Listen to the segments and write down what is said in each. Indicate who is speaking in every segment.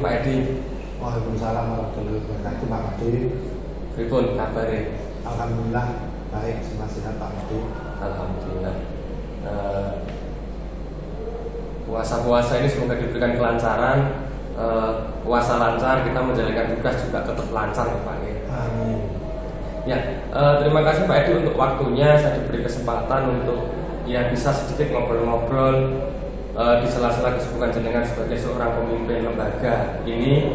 Speaker 1: Pak Edi.
Speaker 2: Waalaikumsalam warahmatullahi wabarakatuh. Pak Edi.
Speaker 1: Pripun kabare?
Speaker 2: Alhamdulillah baik, sehat Pak Edi.
Speaker 1: Alhamdulillah. Puasa-puasa ini semoga diberikan kelancaran. Puasa lancar, kita menjalankan tugas juga tetap lancar ya Pak.
Speaker 2: Amin.
Speaker 1: Ya, terima kasih Pak Edi untuk waktunya. Saya diberi kesempatan untuk ya bisa sedikit ngobrol-ngobrol di sela-sela kesibukan jenengan sebagai seorang pemimpin lembaga ini.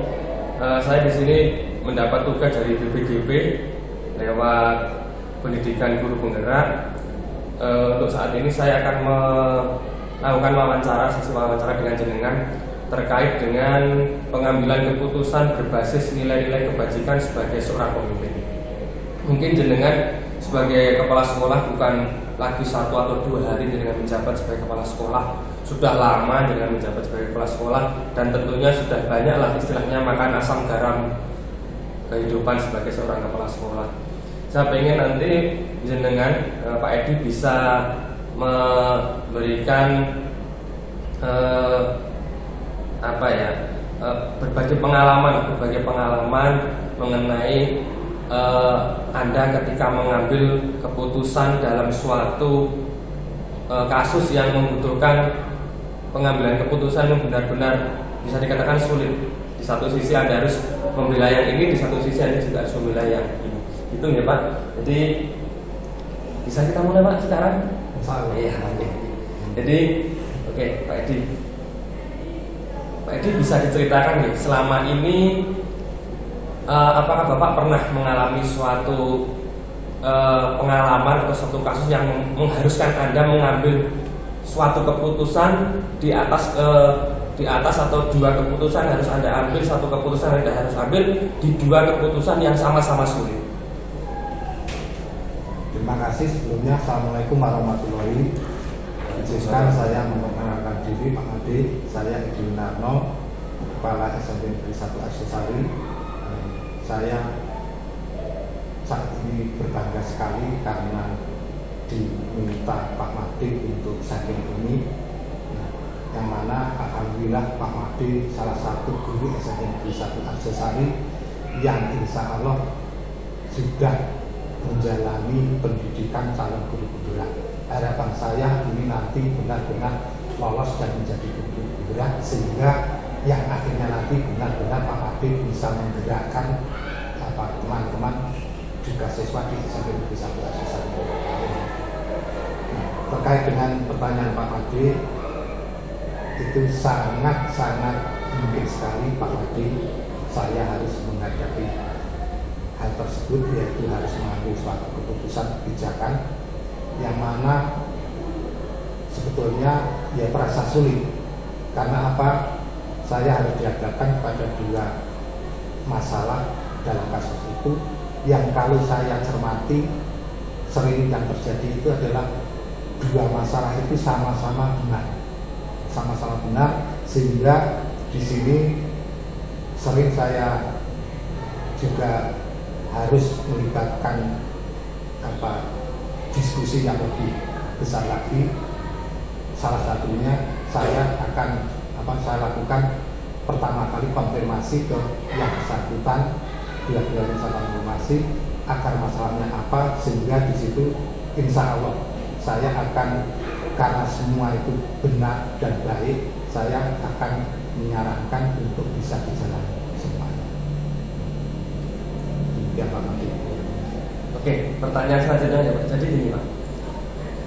Speaker 1: Saya di sini mendapat tugas dari BPGP lewat pendidikan guru penggerak. Untuk saat ini saya akan melakukan sesi wawancara dengan jenengan terkait dengan pengambilan keputusan berbasis nilai-nilai kebajikan sebagai seorang pemimpin. Mungkin jenengan sebagai kepala sekolah bukan lagi 1 atau 2 hari jenengan menjabat sebagai kepala sekolah, sudah lama jenengan menjabat sebagai kepala sekolah, dan tentunya sudah banyaklah istilahnya makan asam garam kehidupan sebagai seorang kepala sekolah. Saya pengen nanti jenengan Pak Edi bisa memberikan berbagai pengalaman mengenai Anda ketika mengambil keputusan dalam suatu kasus yang membutuhkan pengambilan keputusan yang benar-benar bisa dikatakan sulit. Di satu sisi Anda harus membela yang ini, di satu sisi Anda juga harus membela yang ini. Itu ya Pak. Jadi bisa kita mulai Pak sekarang? Iya. Jadi oke, Pak Edi. Pak Edi bisa diceritakan nih, selama ini apakah Bapak pernah mengalami suatu pengalaman atau suatu kasus yang mengharuskan Anda mengambil suatu keputusan di atas atau 2 keputusan harus Anda ambil, 1 keputusan Anda harus ambil di 2 keputusan yang sama-sama sulit?
Speaker 2: Terima kasih sebelumnya. Assalamualaikum warahmatullahi wabarakatuh. Izinkan saya memperkenalkan diri Pak Edi. Saya Edi Winarno, Kepala SMP Negeri 1 Arsosari. Saya saat ini berbangga sekali karena diminta Pak Made untuk saking ini, yang mana alhamdulillah Pak Made salah satu guru SMP Negeri 1 Arsosari yang insya Allah sudah menjalani pendidikan calon guru penggerak. Harapan saya ini nanti benar-benar lolos dan menjadi guru penggerak, sehingga yang akhirnya nanti benar-benar Pak Made bisa menggerakkan teman-teman juga siswa di SMP Negeri 1 Arsosari. Terkait dengan pertanyaan Pak Made, itu sangat mungkin sekali Pak Made saya harus menghadapi hal tersebut, yaitu harus mengambil suatu keputusan kebijakan yang mana sebetulnya ya terasa sulit. Karena apa? Saya harus dihadapkan pada 2 masalah dalam kasus itu, yang kalau saya cermati sering yang terjadi itu adalah 2 masalah itu sama-sama benar, sehingga di sini sering saya juga harus melibatkan diskusi yang lebih besar lagi. Salah satunya saya lakukan pertama kali konfirmasi ke yang bersangkutan, dua-duanya saya konfirmasi agar masalahnya apa, sehingga di situ insya Allah saya akan, karena semua itu benar dan baik, saya akan menyarankan untuk bisa dijalani semuanya. Ya Pak Made.
Speaker 1: Oke, pertanyaan selanjutnya ya Pak. Jadi gini Pak,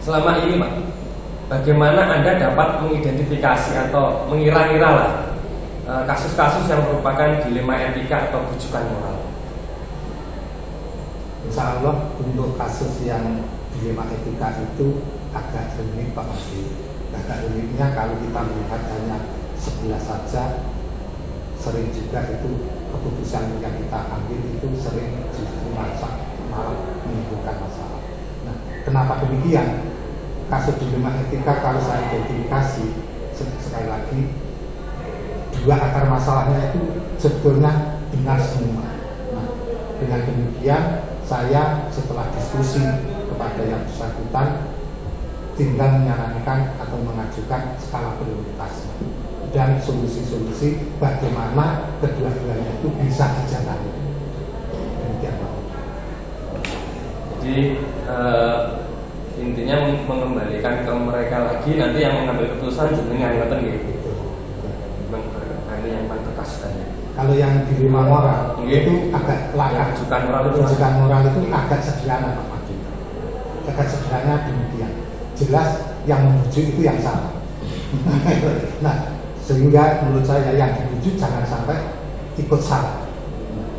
Speaker 1: selama ini Pak, bagaimana Anda dapat mengidentifikasi atau mengira-ngira lah kasus-kasus yang merupakan dilema etika atau rujukan moral?
Speaker 2: Insya Allah untuk kasus yang dilema etika itu agak rumit Pak Made. Agak rumitnya kalau kita melihat hanya sebelah saja, sering juga itu keputusan yang kita ambil itu sering justru malah menimbulkan masalah. Nah, kenapa demikian? Kasus dilema etika kalau saya identifikasi, sekali lagi 2 akar masalahnya itu sebetulnya benar semua. Nah, dengan demikian saya setelah diskusi kepada yang bersangkutan tinggal menyarankan atau mengajukan skala prioritasnya. dan solusi-solusi bagaimana kedua-duanya itu bisa dijalani. Demikian Pak.
Speaker 1: Jadi intinya mengembalikan ke mereka lagi, nanti yang mengambil keputusan jenengan, ngoten nggih. Memang berani yang tegas tadi.
Speaker 2: Kalau yang dilema moral itu agak langka. Rujukan moral itu agak sederhana Pak Madi. Agak sederhana demikian. Jelas yang membujuk itu yang salah. Nah, sehingga menurut saya yang dibujuk jangan sampai ikut salah.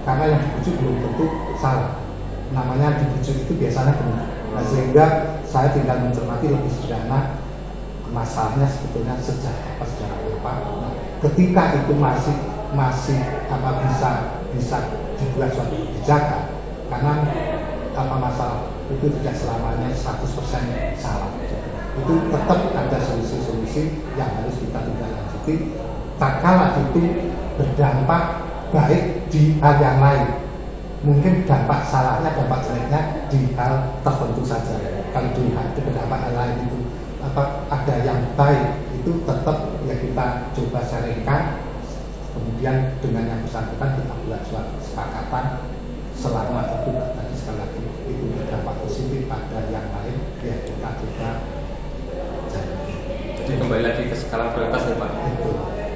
Speaker 2: Karena yang dibujuk belum tentu salah. Namanya dibujuk itu biasanya benar. Nah, sehingga saya tinggal mencermati lebih sederhana masalahnya sebetulnya sejarah apa. Nah, ketika itu masih bisa dibuat suatu kebijakan, karena masalah itu tidak selamanya 100% salah. Itu tetap ada solusi-solusi yang harus kita tindak lanjuti. Tak kala itu berdampak baik di hal yang lain. Mungkin dampak salahnya, dampak jeleknya di hal tertentu saja. Kalau dilihat berdampak hal lain itu ada yang baik, itu tetap ya kita coba sharingkan. Kemudian dengan yang bersangkutan kita buat suatu kesepakatan selama itu tadi sekali lagi itu berdampak positif pada yang lain, ya kita coba.
Speaker 1: Jadi kembali lagi ke skala prioritas ya Pak.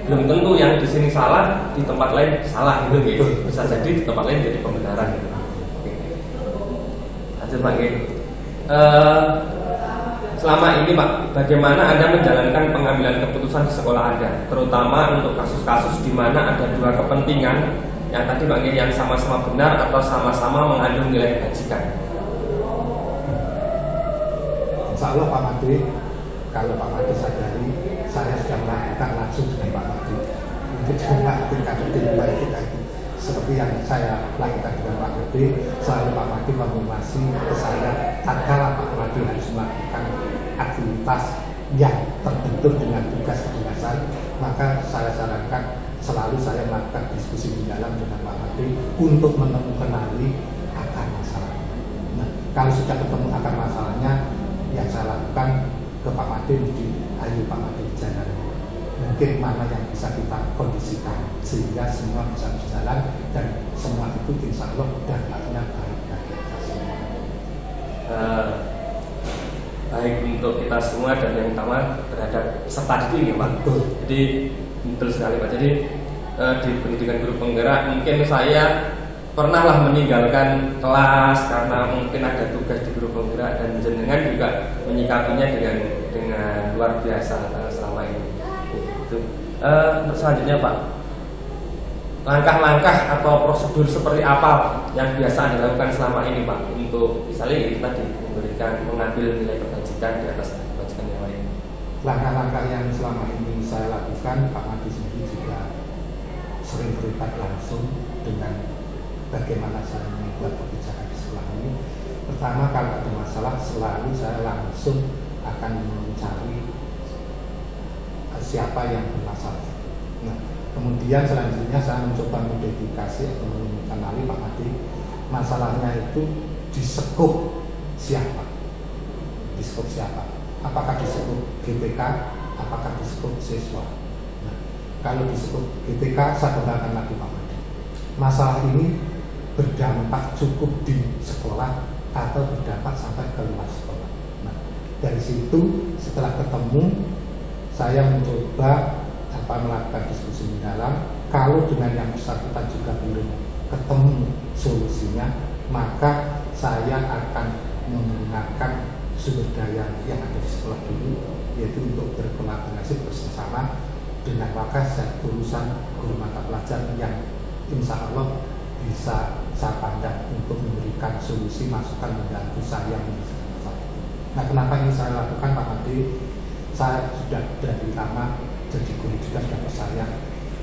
Speaker 1: Belum tentu yang di sini salah, di tempat lain salah gitu gitu. Bisa jadi di tempat lain jadi pembenaran gitu. Lanjut Pak. Selama ini Pak, bagaimana Anda menjalankan pengambilan keputusan di sekolah Anda, terutama untuk kasus-kasus di mana ada dua kepentingan yang tadi Pak yang sama-sama benar atau sama-sama mengandung nilai kebajikan?
Speaker 2: Insya Allah Pak Madi, kalau Pak Madi sadari, saya sudah melakukan langsung dengan Pak Madi untuk melakukan ketika itu seperti yang saya lakukan dengan Pak Madi. Selalu Pak Madi menginformasi ke saya tatkala Pak Madi harus melakukan aktivitas yang terbentur dengan tugas-tugasan, maka saya sarankan selalu saya melakukan diskusi di dalam dengan Pak Madi untuk menemukan akar masalah. Nah, kalau sudah ketemu akar masalahnya, yang saya lakukan ke Pak Madi, ayo Pak Madi jangan mungkin mana yang bisa kita kondisikan sehingga semua bisa berjalan dan semua itu insya Allah dampaknya baik bagi kita semua.
Speaker 1: Baik untuk kita semua dan yang utama terhadap peserta didik ya Pak.
Speaker 2: Betul.
Speaker 1: Jadi betul sekali Pak. Jadi di pendidikan guru penggerak mungkin saya pernahlah meninggalkan kelas karena mungkin ada tugas di guru penggerak, dan jenengan juga menyikapinya dengan luar biasa selama ini. Itu. Selanjutnya Pak, langkah-langkah atau prosedur seperti apa yang biasa Anda lakukan selama ini Pak untuk misalnya itu tadi mengambil nilai kebajikan di atas kebajikan yang lain?
Speaker 2: Langkah-langkah yang selama ini saya lakukan, Pak Madi sendiri juga sering terlibat langsung dengan bagaimana saya membuat kebijakan di sekolah ini. Pertama, kalau ada masalah selalu saya langsung akan mencari siapa yang bermasalah. Nah, kemudian selanjutnya saya mencoba mengidentifikasi atau mengenali Pak Madi masalahnya itu di skop siapa, apakah di skop GTK, apakah di skop siswa. Nah, kalau di skop GTK saya kembangkan lagi Pak Madi, masalah ini berdampak cukup di sekolah atau berdampak sampai ke luar sekolah. Nah, dari situ setelah ketemu saya mencoba melakukan diskusi mendalam. Kalau dengan yang bersangkutan juga belum ketemu solusinya, maka saya akan menggunakan sumber daya yang ada di sekolah dulu, yaitu untuk berkolaborasi bersama dengan urusan guru mata pelajaran yang insya Allah bisa saya pandang untuk memberikan solusi masukan membantu saya menyelesaikan masalah itu. Nah, kenapa ini saya lakukan Pak Madi? Saya sudah dari lama jadi guru juga sudah percaya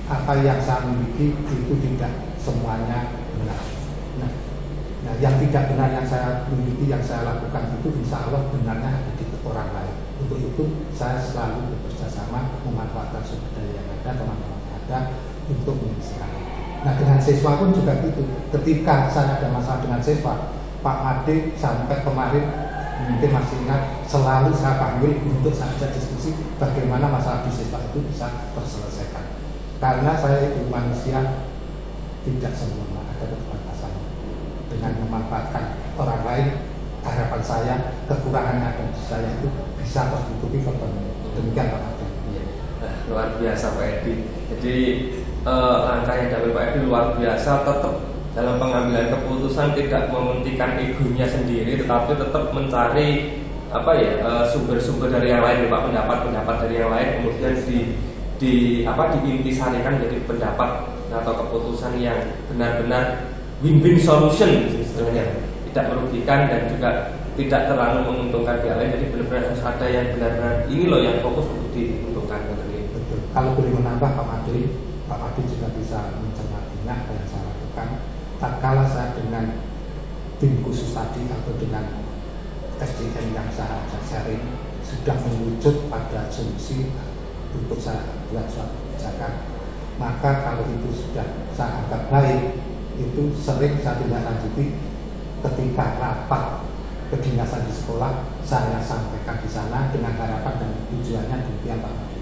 Speaker 2: apa yang saya miliki itu tidak semuanya benar. Nah, yang tidak benar yang saya miliki, yang saya lakukan itu insya Allah benarnya ada di orang lain. Untuk itu saya selalu bekerja sama memanfaatkan sumber daya yang ada, teman-teman yang ada untuk menyelesaikan. Nah, dengan siswa pun juga gitu. Ketika saya ada masalah dengan siswa, Pak Madi sampai kemarin Mungkin masih ingat, selalu saya panggil untuk saja diskusi bagaimana masalah bisnis Pak itu bisa terselesaikan. Karena saya itu manusia tidak sempurna, ada keterbatasan. Dengan memanfaatkan orang lain, harapan saya kekurangan yang ada di saya itu bisa tertutupi terpenuhi. Demikian Pak Adi.
Speaker 1: Nah, luar biasa Pak Edi. Jadi langkah yang diambil Pak Edi luar biasa, tetap dalam pengambilan keputusan tidak mementingkan egonya sendiri, tetapi tetap mencari sumber-sumber dari yang lain, Pak, pendapat dari yang lain, kemudian diintisarikan jadi pendapat atau keputusan yang benar-benar win-win solution istilahnya, tidak merugikan dan juga tidak terlalu menguntungkan pihak lain. Jadi benar-benar harus ada yang benar-benar ini loh yang fokus untuk diuntungkan.
Speaker 2: Betul. Kalau boleh menambah Pak Madi juga bisa mencermatinya apa yang saya lakukan. Tak kalah saya dengan tim khusus tadi atau dengan SDM yang saya ajak sharing sudah mewujud pada solusi untuk saya buat suatu kebijakan, maka kalau itu sudah saya anggap baik, itu sering saya tindak lanjuti ketika rapat kedinasan di sekolah, saya sampaikan di sana dengan harapan dan tujuannya demikian Pak Madi.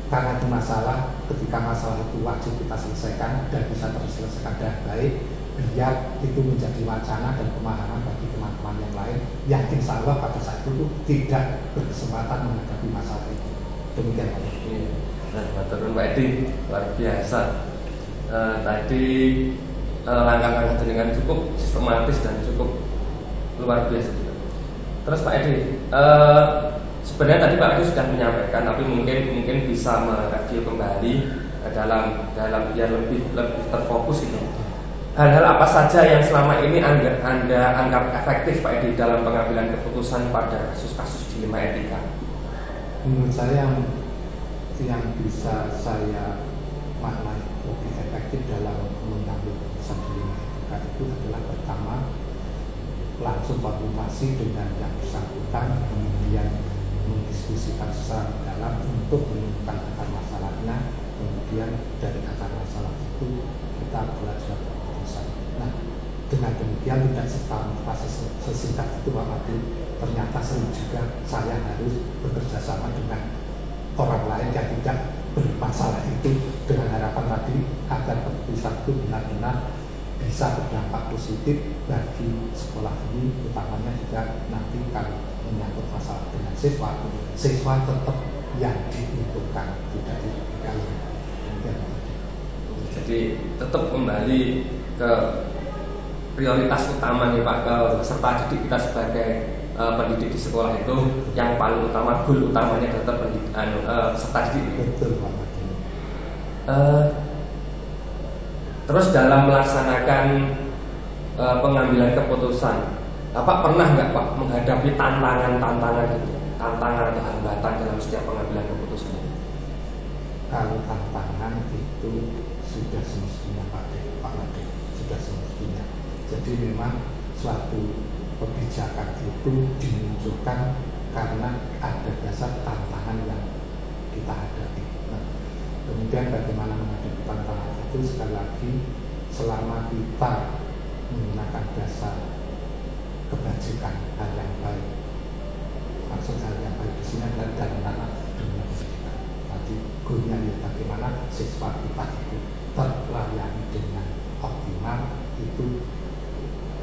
Speaker 2: Karena itu masalah, ketika masalah itu wajib kita selesaikan dan bisa terselesaikan dengan baik, biar itu menjadi wacana dan pemahaman bagi teman-teman yang lain yang insya Allah pada saat itu tidak berkesempatan menghadapi masalah itu. Demikian Pak.
Speaker 1: Nah, turun Pak Edi luar biasa. Tadi langkah-langkah dengan cukup sistematis dan cukup luar biasa juga. Terus Pak Edi, sebenarnya tadi Pak Edi sudah menyampaikan, tapi mungkin bisa mereview kembali dalam biar lebih terfokus itu. Hal-hal apa saja yang selama ini Anda anggap efektif Pak Edi dalam pengambilan keputusan pada kasus-kasus dilema etika?
Speaker 2: Menurut saya yang bisa saya maknai lebih efektif dalam mengambil keputusan dilema etika itu adalah pertama, langsung konfirmasi dengan yang bersangkutan, kemudian mendiskusikan secara dalam untuk menemukan akar masalahnya, kemudian dari akar masalah itu kita buat suatu keputusan. Nah, dengan demikian tidak serta-merta sesingkat itu Pak Madi, ternyata sering juga saya harus bekerja sama dengan orang lain yang tidak bermasalah itu, dengan harapan tadi agar keputusan itu benar-benar bisa berdampak positif bagi sekolah ini, utamanya juga nanti kalau menyangkut masalah dengan siswa tetap yang diuntungkan, tidak dirugikan.
Speaker 1: Jadi tetap kembali ke prioritas utama nih Pak, ke peserta didik kita sebagai pendidik di sekolah itu yang paling utama, goal utamanya tetap peserta didik.
Speaker 2: Betul Pak.
Speaker 1: Terus dalam melaksanakan pengambilan keputusan, Bapak pernah nggak Pak menghadapi tantangan atau hambatan dalam setiap pengambilan keputusan ini?
Speaker 2: Kalau tantangan itu sudah semestinya Pak Madi, sudah semestinya. Jadi memang suatu kebijakan itu dimunculkan karena ada dasar tantangan yang kita hadapi. Nah, kemudian bagaimana menghadapi tantangan itu, sekali lagi selama kita menggunakan dasar kebajikan, hal yang baik, maksud hal yang baik di sini adalah dalam ranah dunia pendidikan. Tadi goalnya ya bagaimana siswa kita itu terlayani dengan optimal, itu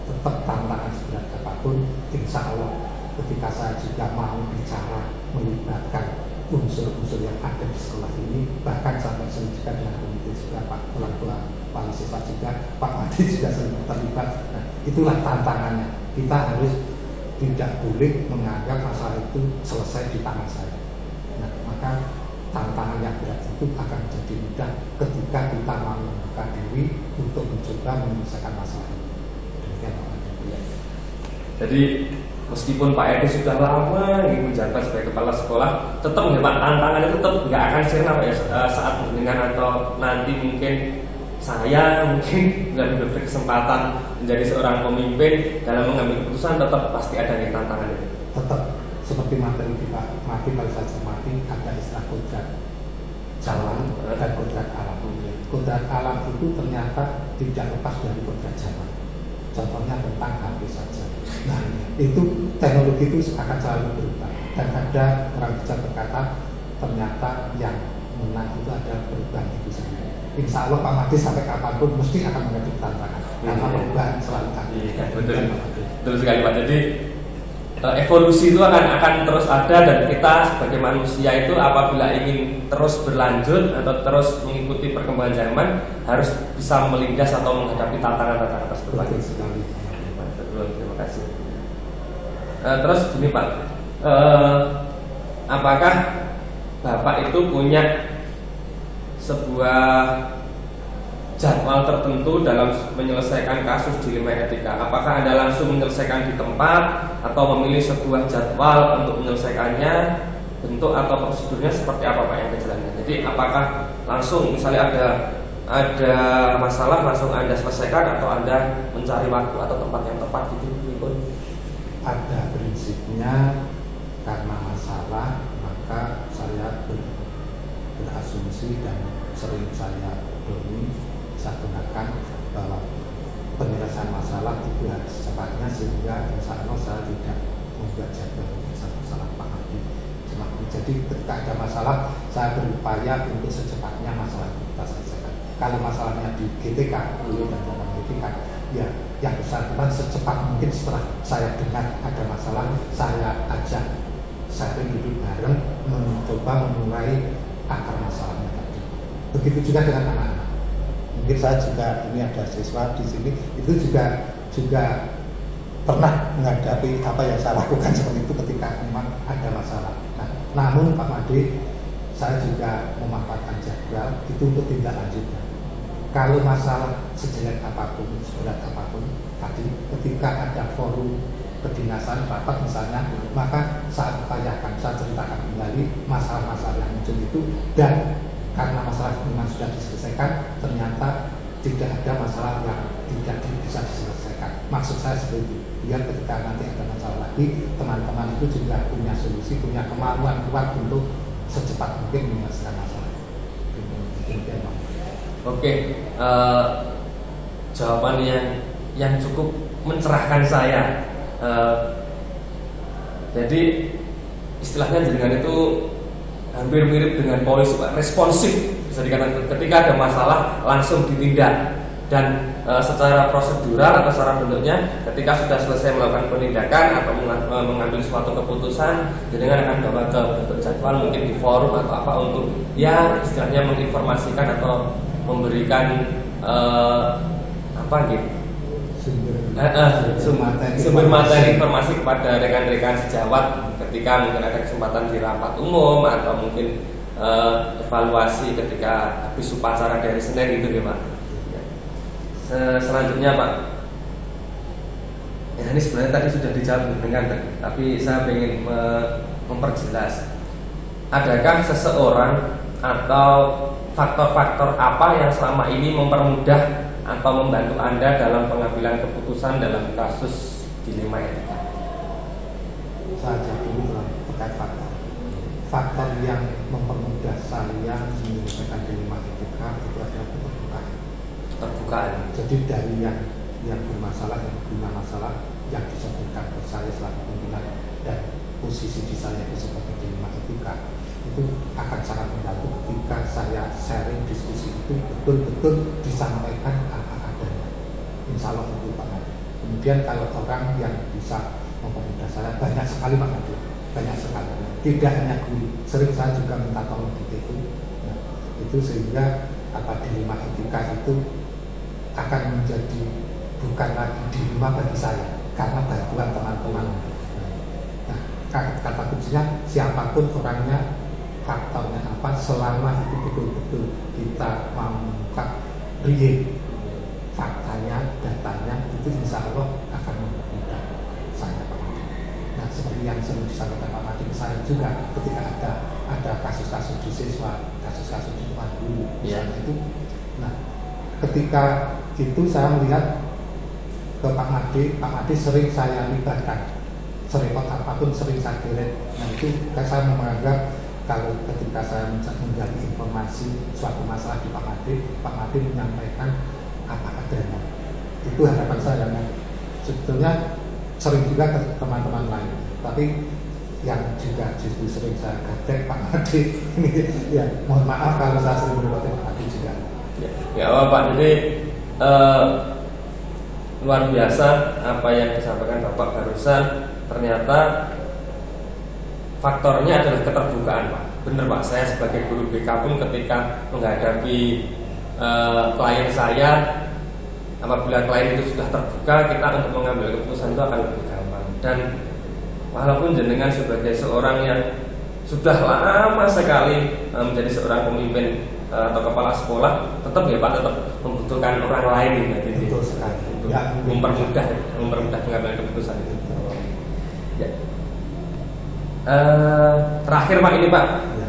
Speaker 2: tetap tantangan seberat apapun, insya Allah ketika saya juga mau bicara melibatkan unsur-unsur yang ada di sekolah ini, bahkan sampai sering juga dengan komite juga Pak orang tua Pak siswa juga, Pak Madi juga sering terlibat. Nah, itulah tantangannya. Kita harus tidak boleh menganggap masalah itu selesai di tangan saya. Nah, maka tantangan yang berat itu akan menjadi mudah ketika kita mau membuka diri untuk mencoba menyelesaikan masalah itu.
Speaker 1: Jadi meskipun Pak Edi sudah lama menjabat sebagai kepala sekolah, tetap ya Pak, tantangan itu tetap nggak akan sirna Pak ya, saat dengan atau nanti mungkin saya nggak diberi kesempatan menjadi seorang pemimpin dalam mengambil keputusan, tetap pasti ada nih tantangan itu.
Speaker 2: Tetap seperti materi di Pak Madi pada saat cermati, ada istilah kodrat jalan dan kodrat alam. Kodrat alam itu ternyata tidak lepas dari kodrat zaman. contohnya tentang HP saja. Nah, itu teknologi itu akan selalu berubah. Dan ada orang bijak berkata, ternyata yang menang itu ada perubahan itu sendiri. Insya Allah Pak Made sampai kapanpun mesti akan menjadi tantangan karena perubahan selalu ada.
Speaker 1: Iya, betul sekali Pak. Jadi evolusi itu akan terus ada, dan kita sebagai manusia itu apabila ingin terus berlanjut atau terus mengikuti perkembangan zaman harus bisa melindas atau menghadapi tantangan-tantangan tersebut.
Speaker 2: Betul sekali.
Speaker 1: Betul, terima kasih. Terus gini Pak, apakah Bapak itu punya sebuah jadwal tertentu dalam menyelesaikan kasus dilema etika? Apakah Anda langsung menyelesaikan di tempat atau memilih sebuah jadwal untuk menyelesaikannya? Bentuk atau prosedurnya seperti apa Pak yang dijalankan? Jadi apakah langsung misalnya ada masalah langsung Anda selesaikan atau Anda mencari waktu atau tempat yang tepat gitu?
Speaker 2: Ada prinsipnya, karena masalah maka saya berasumsi dan sering saya pedomi, saya gunakan bahwa penyelesaian masalah itu harus secepatnya, sehingga insya Allah saya tidak membuat jadwal penyelesaian masalah Pak Hadi. Jadi ketika ada masalah saya berupaya untuk secepatnya masalah kita selesaikan. Kalau masalahnya di GTK dan dalam GTK, ya yang bersangkutan secepat mungkin setelah saya dengar ada masalah, saya ajak sharing duduk bareng, mencoba memulai akar masalahnya tadi. Begitu juga dengan anak-anak. Mungkin saya juga, ini ada siswa di sini, itu juga pernah menghadapi apa yang saya lakukan seperti itu ketika memang ada masalah. Nah, namun Pak Made, saya juga memanfaatkan jadwal itu untuk tindak lanjutnya. Kalau masalah sejelek apapun, seberat apapun, tadi ketika ada forum kedinasan, rapat misalnya, maka saya upayakan, saya ceritakan kembali masalah-masalah yang muncul itu, dan karena masalah memang sudah diselesaikan, ternyata tidak ada masalah yang tidak bisa diselesaikan. Maksud saya seperti itu, biar ketika nanti ada masalah lagi, teman-teman itu juga punya solusi, punya kemampuan kuat untuk secepat mungkin menyelesaikan masalah. Demikian Pak.
Speaker 1: Oke, jawaban yang cukup mencerahkan saya. Jadi istilahnya jenengan itu hampir mirip dengan polisi Pak, responsif bisa dikatakan. Ketika ada masalah langsung ditindak, dan secara prosedural atau secara bentuknya ketika sudah selesai melakukan penindakan atau mengambil suatu keputusan, jenengan akan bawa ke bentuk jadwal mungkin di forum atau apa untuk ya istilahnya menginformasikan atau memberikan apa gitu sumber materi informasi kepada rekan-rekan sejawat ketika mungkin ada kesempatan di rapat umum atau mungkin evaluasi ketika habis upacara dari Senin gitu ya Pak. Selanjutnya Pak, ya ini sebenarnya tadi sudah dijawab dengan tapi saya ingin memperjelas. Adakah seseorang atau faktor-faktor apa yang selama ini mempermudah atau membantu Anda dalam pengambilan keputusan dalam kasus dilema etika?
Speaker 2: Saya jawab dulu terkait faktor. Faktor yang mempermudah saya menyelesaikan dilema etika itu adalah keterbukaan. Jadi dari yang bermasalah, yang punya masalah, yang disebutkan ke saya selama pembinaan dan posisi di saya itu sebagai dilema etika, itu akan sangat membantu ketika saya sharing diskusi itu betul-betul disampaikan apa adanya. Insya Allah itu Pak Made. Kemudian kalau orang yang bisa mempermudah saya banyak sekali Pak Made, banyak sekali. Tidak hanya guru, sering saya juga minta tolong di itu. Nah, itu sehingga dilema etika itu akan menjadi bukan lagi dilema bagi saya karena bantuan teman-teman. Nah, kata kuncinya siapapun orangnya, faktornya apa, selama itu betul-betul kita mau membuka real faktanya, datanya, itu insya Allah akan mempermudah saya Pak Made. Nah, seperti yang sering disampaikan Pak Made, saya juga ketika ada kasus-kasus di siswa, kasus-kasus di tempat guru, misalnya itu. Nah, ketika itu saya melihat ke Pak Made sering saya libatkan, serepot apapun sering saya kirim. Nah, itu saya menganggap kalau ketika saya menggali informasi suatu masalah di Pak Made menyampaikan apa adanya. Itu harapan saya, sebetulnya sering juga ke teman-teman lain, tapi yang juga justru sering saya gadek Pak Adi ini ya mohon maaf kalau saya sering berbuat Pak Adi juga.
Speaker 1: Ya Pak, jadi luar biasa apa yang disampaikan Bapak barusan. Ternyata faktornya adalah keterbukaan Pak. Bener Pak, saya sebagai guru BK pun ketika menghadapi klien saya, apabila klien itu sudah terbuka, kita untuk mengambil keputusan itu akan lebih gampang. Dan walaupun jenengan sebagai seorang yang sudah lama sekali menjadi seorang pemimpin atau kepala sekolah, tetap ya Pak, tetap membutuhkan orang lain gitu.
Speaker 2: Betul sekali.
Speaker 1: Untuk
Speaker 2: Ya,
Speaker 1: mempermudah pengambilan keputusan itu. Ya. Terakhir Pak ini Pak,
Speaker 2: ya.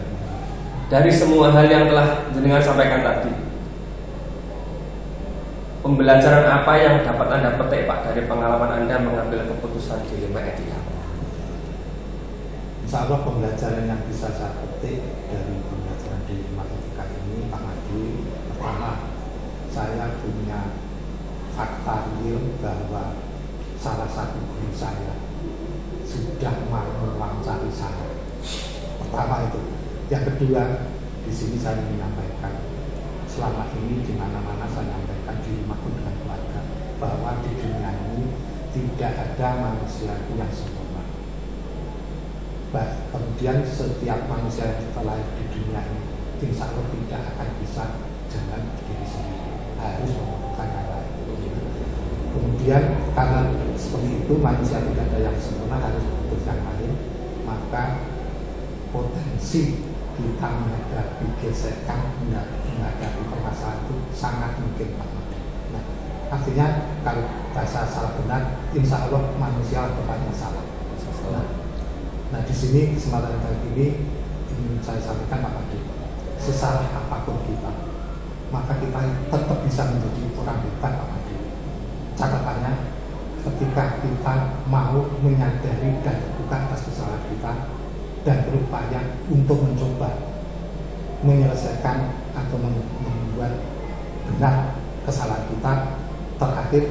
Speaker 1: dari semua hal yang telah jenengan sampaikan tadi, pembelajaran apa yang dapat Anda petik Pak dari pengalaman Anda mengambil keputusan di Lima Etika?
Speaker 2: Insya Allah pembelajaran yang bisa saya petik dari pembelajaran di Lima Etika ini Pak Adi, pertama saya punya fakta real bahwa salah satu guru saya sudah mau mewawancari saya. Pertama itu. Yang kedua, di sini saya ingin menyampaikan, selama ini di mana-mana saya menyampaikan di rumah pun dengan keluarga, bahwa di dunia ini tidak ada manusia yang sempurna. Kemudian setiap manusia yang terlahir di dunia ini, insya Allah tidak akan bisa jalan berdiri sendiri, harus membutuhkan yang lain. Kemudian karena seperti itu manusia tidak ada yang sempurna, harus butuh yang lain, maka potensi kita menghadapi gesekan, menghadapi permasalahan itu sangat mungkin Pak. Nah, artinya kalau bahasa salah benar, insya Allah manusia tempatnya salah. Nah, di sini kesempatan kali ini ingin saya sampaikan Pak Adi, sesalah apapun kita, maka kita tetap bisa menjadi orang hebat Pak Adi. Catatannya, ketika kita mau menyadari dan terbuka atas kesalahan kita dan berupaya untuk mencoba menyelesaikan atau membuat benar kesalahan kita, terakhir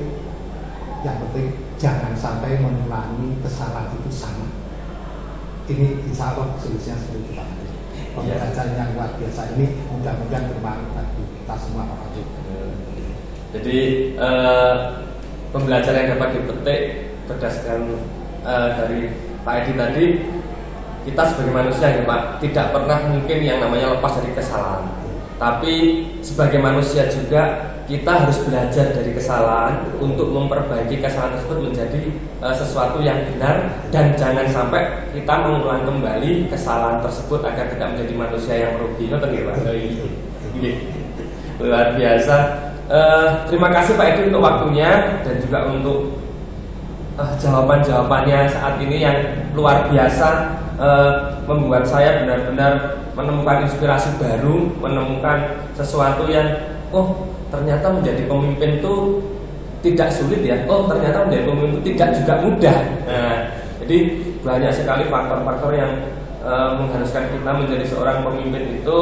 Speaker 2: yang penting jangan sampai mengulangi kesalahan itu sama. Ini insya Allah solusinya seperti itu Pak Adi. Pembelajaran yang luar biasa ini mudah-mudahan bermanfaat bagi kita semua Pak Adi.
Speaker 1: Jadi pembelajaran yang dapat dipetik berdasarkan dari Pak Edi tadi, kita sebagai manusia ya Pak, tidak pernah mungkin yang namanya lepas dari kesalahan. Tapi sebagai manusia juga kita harus belajar dari kesalahan untuk memperbaiki kesalahan tersebut menjadi sesuatu yang benar, dan jangan sampai kita mengulang kembali kesalahan tersebut agar tidak menjadi manusia yang merugi. Ngerti nggih Pak? Luar biasa. Terima kasih Pak Edi untuk waktunya dan juga untuk jawaban-jawabannya saat ini yang luar biasa, membuat saya benar-benar menemukan inspirasi baru, menemukan sesuatu yang ternyata menjadi pemimpin itu tidak sulit ya. Ternyata menjadi pemimpin itu tidak juga mudah. Nah, jadi banyak sekali faktor-faktor yang mengharuskan kita menjadi seorang pemimpin itu.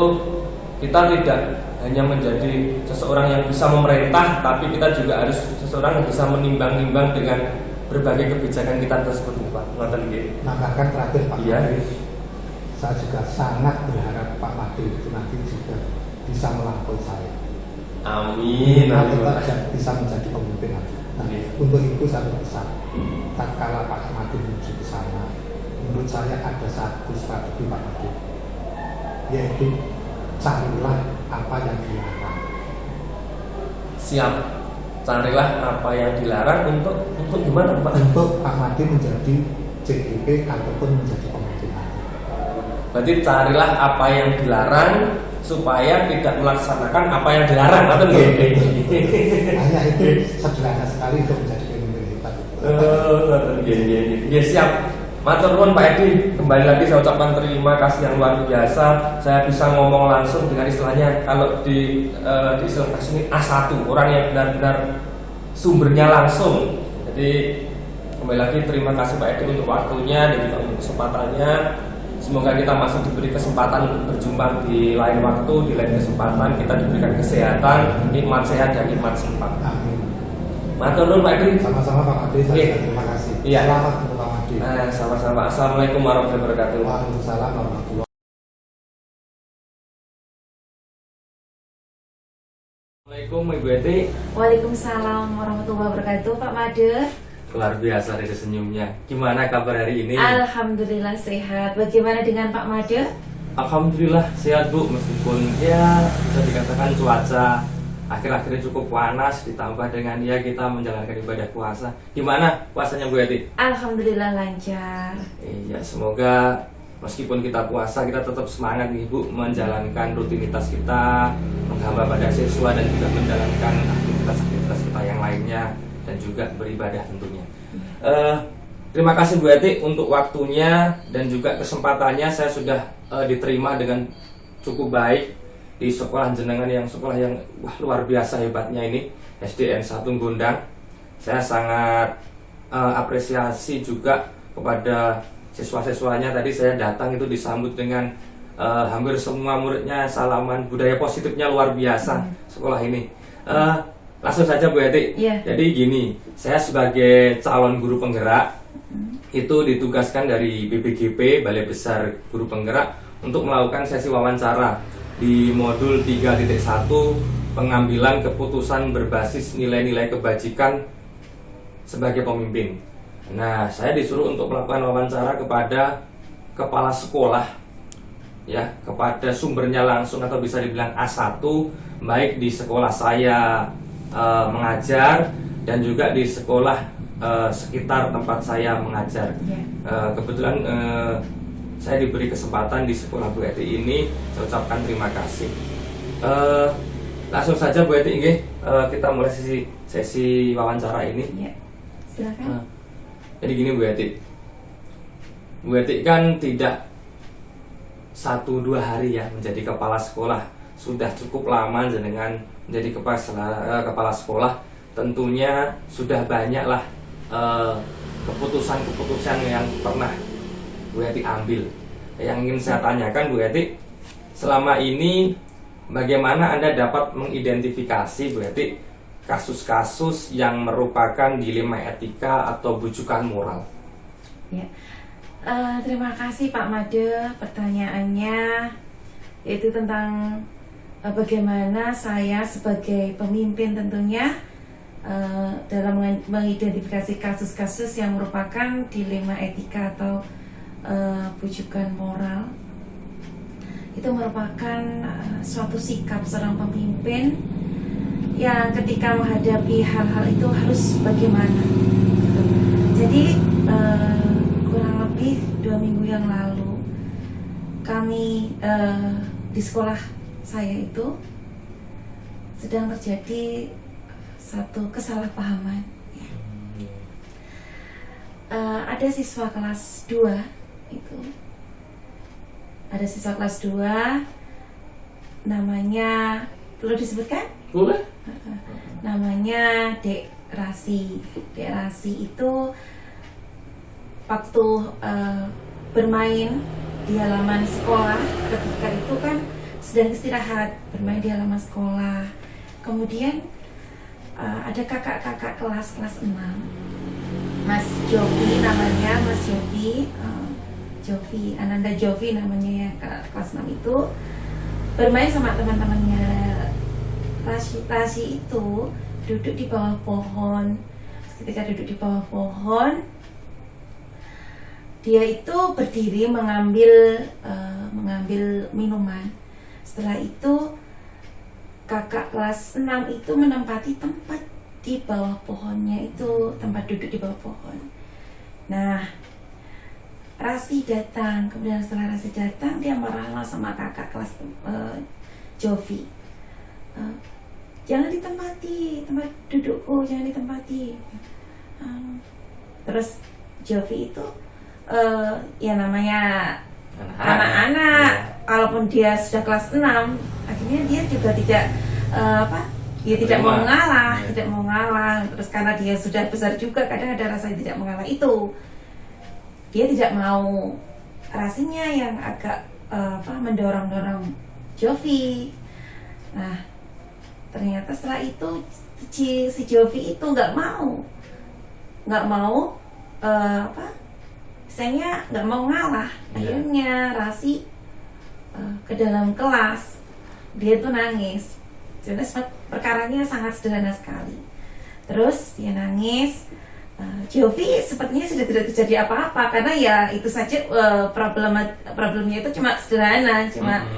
Speaker 1: Kita tidak hanya menjadi seseorang yang bisa memerintah, tapi kita juga harus seseorang yang bisa menimbang-nimbang dengan berbagai kebijakan kita tersebut, Pak. Ngoten nggih.
Speaker 2: Nah, bahkan terakhir Pak
Speaker 1: Iya.
Speaker 2: Madi, saya juga sangat berharap Pak Madi itu nanti juga bisa melampaui saya.
Speaker 1: Amin.
Speaker 2: Kita bisa menjadi pemimpin nanti. Nah, untuk itu saya berpesan, tatkala Pak Madi menuju ke sana, menurut saya ada satu strategi Pak Madi, yaitu carilah apa yang dilarang.
Speaker 1: Siap. Carilah apa yang dilarang untuk gimana Pak?
Speaker 2: Untuk Pak Madi menjadi CGP ataupun menjadi pemimpin.
Speaker 1: Berarti carilah apa yang dilarang supaya tidak melaksanakan apa yang dilarang, atau nggih?
Speaker 2: Hanya itu sederhana sekali untuk menjadi pemimpin hebat.
Speaker 1: Nggih, siap. Matur nuwun Pak Edi, kembali lagi saya ucapkan terima kasih yang luar biasa. Saya bisa ngomong langsung dengan istilahnya, kalau di istilah ini A1, orang yang benar-benar sumbernya langsung. Jadi kembali lagi terima kasih Pak Edi untuk waktunya dan juga untuk kesempatannya. Semoga kita masih diberi kesempatan untuk berjumpa di lain waktu, di lain kesempatan kita diberikan kesehatan, nikmat sehat dan nikmat sempat.
Speaker 2: Amin.
Speaker 1: Matur nuwun Pak Edi.
Speaker 2: Sama-sama Pak Ade,
Speaker 1: Oke.
Speaker 2: terima kasih.
Speaker 1: Iya.
Speaker 2: Selamat untuk Pak Ade.
Speaker 1: Sama-sama. Assalamualaikum warahmatullahi wabarakatuh.
Speaker 2: Waalaikumsalam warahmatullahi.
Speaker 1: Assalamualaikum Ibu Eti.
Speaker 3: Waalaikumsalam warahmatullahi wabarakatuh, Pak Made.
Speaker 1: Luar biasa dari senyumnya. Gimana kabar hari ini?
Speaker 3: Alhamdulillah sehat. Bagaimana dengan Pak Made?
Speaker 1: Alhamdulillah sehat Bu, meskipun ya bisa dikatakan cuaca akhir-akhir ini cukup panas, ditambah dengan ya kita menjalankan ibadah puasa. Gimana puasanya Bu Eti?
Speaker 3: Alhamdulillah lancar.
Speaker 1: Iya, semoga meskipun kita puasa kita tetap semangat nih Bu, menjalankan rutinitas kita, menghamba pada siswa dan juga menjalankan aktivitas-aktivitas kita yang lainnya dan juga beribadah tentunya. Terima kasih Bu Eti untuk waktunya dan juga kesempatannya. Saya sudah diterima dengan cukup baik di sekolah jenengan, yang sekolah yang wah, luar biasa hebatnya ini, SDN 1 Gondang. Saya sangat apresiasi juga kepada siswa-siswanya. Tadi saya datang itu disambut dengan hampir semua muridnya salaman, budaya positifnya luar biasa sekolah ini. Langsung saja Bu Eti.
Speaker 3: Iya.
Speaker 1: Jadi gini, saya sebagai calon guru penggerak itu ditugaskan dari BPGP, Balai Besar Guru Penggerak, untuk melakukan sesi wawancara di modul 3.1 pengambilan keputusan berbasis nilai-nilai kebajikan sebagai pemimpin. Nah, saya disuruh untuk melakukan wawancara kepada kepala sekolah, ya, kepada sumbernya langsung atau bisa dibilang A1, baik di sekolah saya mengajar dan juga di sekolah sekitar tempat saya mengajar. Kebetulan saya diberi kesempatan di sekolah Bu Eti ini, saya ucapkan terima kasih. Langsung saja Bu Eti, kita mulai sesi wawancara ini.
Speaker 3: Ya, silakan.
Speaker 1: Jadi gini Bu Eti kan tidak 1-2 hari ya menjadi kepala sekolah, sudah cukup lama dengan menjadi kepala sekolah. Tentunya sudah banyaklah keputusan-keputusan yang pernah Bu Eti ambil. Yang ingin saya tanyakan Bu Eti, selama ini bagaimana Anda dapat mengidentifikasi Bu Eti kasus-kasus yang merupakan dilema etika atau bujukan moral?
Speaker 3: Ya. Terima kasih Pak Made, pertanyaannya yaitu tentang bagaimana saya sebagai pemimpin tentunya dalam mengidentifikasi kasus-kasus yang merupakan dilema etika atau bujukan moral. Itu merupakan suatu sikap seorang pemimpin yang ketika menghadapi hal-hal itu harus bagaimana gitu. Jadi kurang lebih 2 minggu yang lalu kami di sekolah saya itu sedang terjadi satu kesalahpahaman. Ada siswa kelas 2 itu, ada siswa kelas 2 namanya, perlu disebutkan?
Speaker 1: Boleh.
Speaker 3: Namanya Dek Rasi. Dek Rasi itu waktu bermain di halaman sekolah, ketika itu kan sedang istirahat bermain di halaman sekolah. Kemudian ada kakak-kakak kelas 6, Mas Jovi namanya, Mas Jovi, Jovi, Ananda Jovi namanya ya, kelas 6 itu bermain sama teman-temannya. Rasi itu duduk di bawah pohon. Ketika duduk di bawah pohon, dia itu berdiri mengambil minuman. Setelah itu kakak kelas 6 itu menempati tempat di bawah pohonnya itu, tempat duduk di bawah pohon. Nah, Rasi datang. Kemudian setelah Rasi datang, dia marah sama kakak kelas Jovi. Jangan ditempati tempat dudukku, jangan ditempati. Terus Jovi itu ya namanya anak-anak, walaupun dia sudah kelas 6, akhirnya dia juga tidak dia tidak mau ngalah, terus karena dia sudah besar juga, kadang ada rasa tidak mengalah itu, dia tidak mau. Rasinya yang agak mendorong-dorong Jovi. Nah, ternyata setelah itu si Jovi itu nggak mau misalnya nggak mau ngalah. Akhirnya Rasi ke dalam kelas, dia tuh nangis. Sebenarnya perkaranya sangat sederhana sekali. Terus dia nangis. Jovi sepertinya sudah tidak terjadi apa-apa karena ya itu saja problemnya itu cuma sederhana,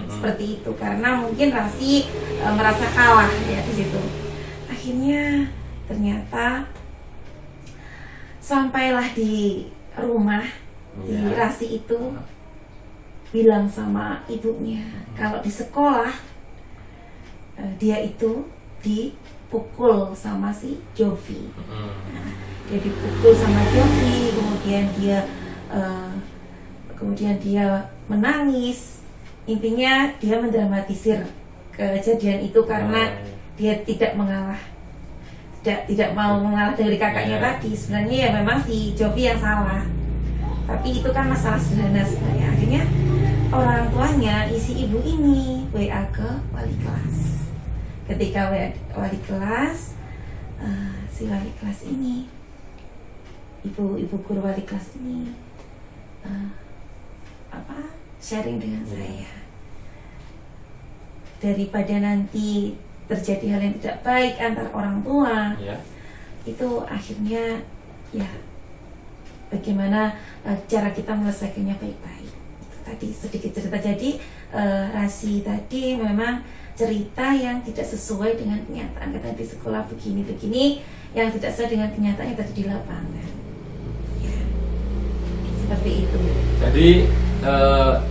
Speaker 3: seperti itu karena mungkin Rasi merasa kalah ya di situ. Akhirnya ternyata sampailah di rumah, di Rasi itu bilang sama ibunya kalau di sekolah dia itu dipukul sama si Jovi. Dia dipukul sama Jovi, kemudian dia menangis. Intinya dia mendramatisir kejadian itu karena dia tidak mengalah, tidak mau mengalah dari kakaknya tadi. Sebenarnya ya memang si Jovi yang salah, tapi itu kan masalah sederhana sebenarnya. Akhirnya orang tuanya, si ibu ini WA ke wali kelas. Ketika wali kelas, si wali kelas ini, ibu guru wali kelas ini sharing dengan saya, daripada nanti terjadi hal yang tidak baik antar orang tua, itu akhirnya ya bagaimana cara kita menyelesaikannya baik-baik. Itu tadi sedikit cerita. Jadi Rasi tadi memang cerita yang tidak sesuai dengan kenyataan. Kata di sekolah begini-begini, yang tidak sesuai dengan kenyataan yang tadi di lapangan. Seperti itu.
Speaker 1: Jadi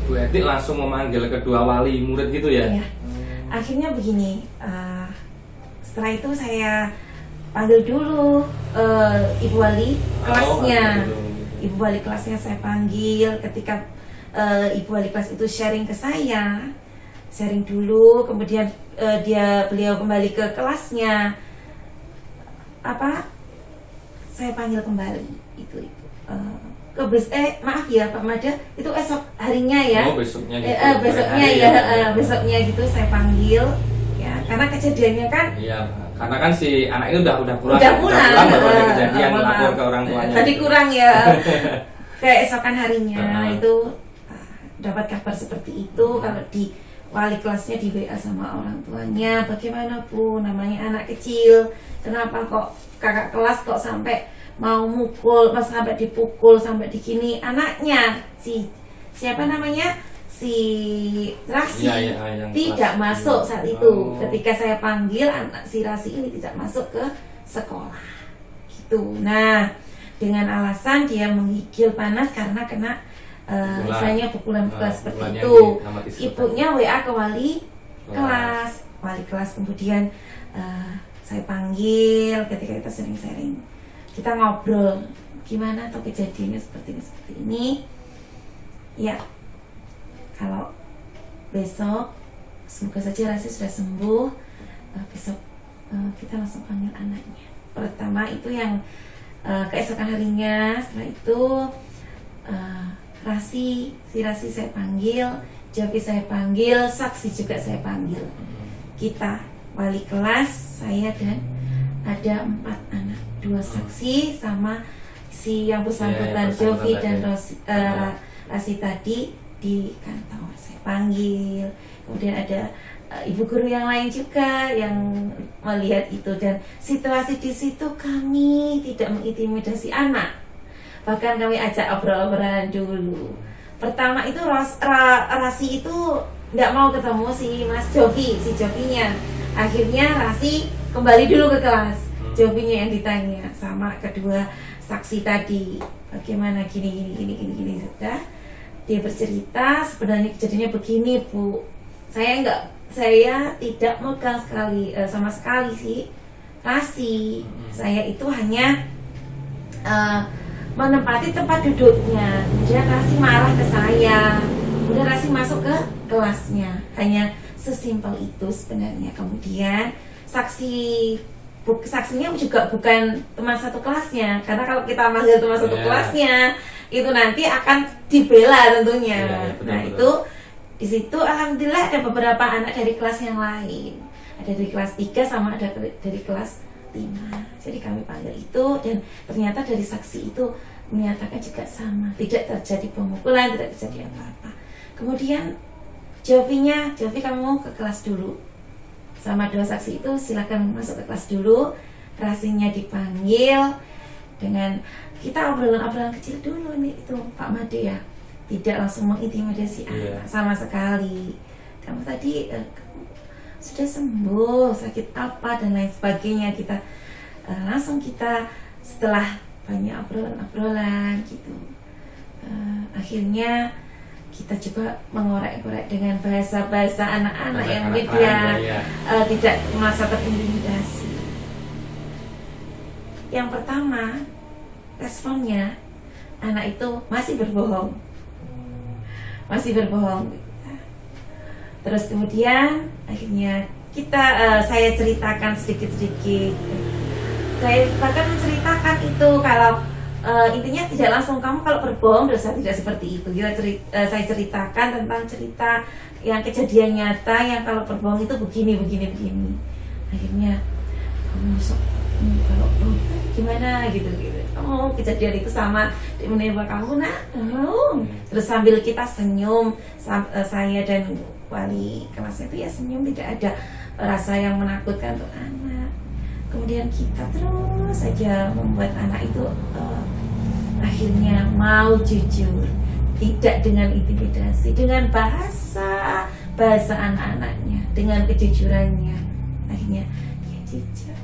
Speaker 1: Bu Eti langsung memanggil kedua wali murid gitu ya?
Speaker 3: Iya. Akhirnya begini, setelah itu saya panggil dulu ibu wali kelasnya. Ibu wali kelasnya saya panggil. Ketika ibu wali kelas itu sharing ke saya, sharing dulu, kemudian beliau kembali ke kelasnya. Saya panggil kembali itu. Maaf ya Pak Mada, itu esok harinya ya.
Speaker 1: Besoknya gitu.
Speaker 3: Besoknya gitu saya panggil ya, karena kejadiannya kan.
Speaker 1: Iya, karena kan si anak itu udah pulang.
Speaker 3: Baru ada
Speaker 1: kejadian lapor ke orang tuanya.
Speaker 3: Tadi kurang ya. Keesokan harinya itu dapat kabar seperti itu, kalau di wali kelasnya di WA sama orang tuanya, bagaimana Bu, namanya anak kecil, kenapa kok kakak kelas kok sampai mau mukul, sampai dipukul, sampai digini anaknya si Rasi tidak masuk saat itu. Ketika saya panggil, anak si Rasi ini tidak masuk ke sekolah gitu. Nah, dengan alasan dia menggigil panas karena kena misalnya pukulan-pukulan seperti itu. Ibunya WA ke wali kelas, kemudian saya panggil. Ketika kita sering-sering, kita ngobrol gimana atau kejadiannya seperti ini ya, kalau besok semoga saja Rasi sudah sembuh, besok kita langsung panggil anaknya. Pertama itu yang keesokan harinya. Setelah itu si Rasi saya panggil, Jovi saya panggil, saksi juga saya panggil. Kita wali kelas, saya dan ada 4 anak, 2 saksi sama si yang bersangkutan Jovi dan Rasi tadi di kantor saya panggil. Kemudian ada ibu guru yang lain juga yang melihat itu, dan situasi di situ kami tidak mengintimidasi anak, bahkan kami ajak obrol-obrolan dulu. Pertama itu Rasi itu nggak mau ketemu si Mas Jovi, si Jovinya. Akhirnya Rasi kembali dulu ke kelas, Jovinya yang ditanya sama kedua saksi tadi, bagaimana gini sudah. Dia bercerita, sebenarnya kejadiannya begini Bu, saya tidak megang sama sekali sih Rasi. Saya itu hanya menempati tempat duduknya. Kemudian Rasi marah ke saya, kemudian Rasi masuk ke kelasnya. Hanya sesimpel itu sebenarnya. Kemudian saksinya juga bukan teman satu kelasnya, karena kalau kita manggil teman satu kelasnya itu nanti akan dibela tentunya. Betul. Itu di situ alhamdulillah ada beberapa anak dari kelas yang lain. ada dari kelas 3 sama ada dari kelas 5. Jadi kami panggil itu, dan ternyata dari saksi itu menyatakan juga sama, tidak terjadi pemukulan, tidak terjadi apa-apa. Kemudian Jovi kamu ke kelas dulu, sama 2 saksi itu silakan masuk ke kelas dulu. Rasinya dipanggil, dengan kita obrolan kecil dulu nih itu Pak Made ya, tidak langsung mengintimidasi anak sama sekali. Kamu tadi sudah sembuh, sakit apa dan lain sebagainya. Kita langsung kita setelah banyak obrolan gitu, akhirnya kita coba mengorek-korek dengan bahasa-bahasa anak-anak yang mungkin dia tidak merasa terintimidasi. Yang pertama, responnya anak itu masih berbohong. Terus kemudian akhirnya saya ceritakan sedikit-sedikit. Saya bahkan menceritakan itu kalau intinya tidak langsung kamu kalau berbohong dosa tidak seperti itu. Saya ceritakan tentang cerita yang kejadian nyata yang kalau berbohong itu begini. Akhirnya kamu kalau gimana gitu. Oh, kejadian itu sama menimpa kamu nak. Terus sambil kita senyum, saya dan wali kelasnya itu ya senyum, tidak ada rasa yang menakutkan untuk anak. Kemudian kita terus saja membuat anak itu akhirnya mau jujur, tidak dengan intimidasi, dengan bahasa anak-anaknya, dengan kejujurannya, akhirnya dia jujur.